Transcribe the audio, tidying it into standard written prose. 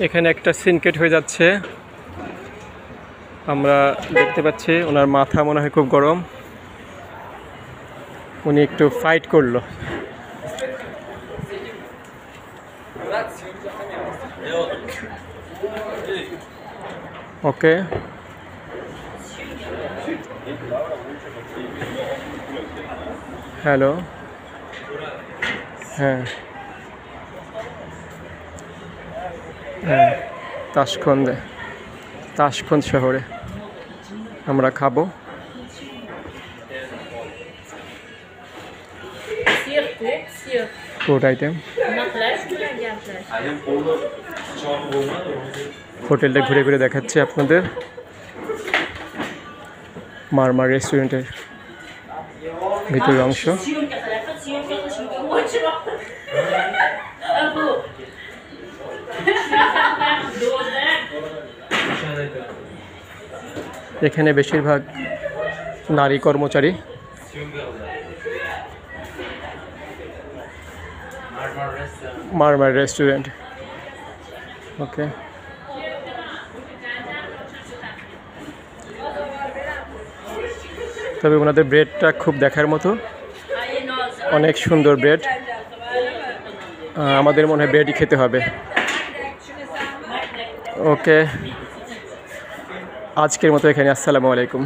এখানে একটা সিনকেট হয়ে যাচ্ছে, আমরা দেখতে পাচ্ছি। ওনার মাথা মনে হয় খুব গরম, উনি একটু ফাইট করলো। ওকে, হ্যালো, হ্যাঁ হ্যাঁ, তাশখন্দ শহরে আমরা খাবো। ফুড আইটেম, হোটেলটা ঘুরে ঘুরে দেখাচ্ছে আপনাদের। মারমার রেস্টুরেন্টের ভিতরের অংশ। এখানে বেশিরভাগ নারী কর্মচারী। মারমার রেস্টুরেন্ট, ওকে। তবে ওনাদের ব্রেডটা খুব দেখার মতো, অনেক সুন্দর ব্রেড। আমাদের মনে হয় ব্রেডই খেতে হবে। ওকে, আজকের মতো এখানে। আসসালামু আলাইকুম।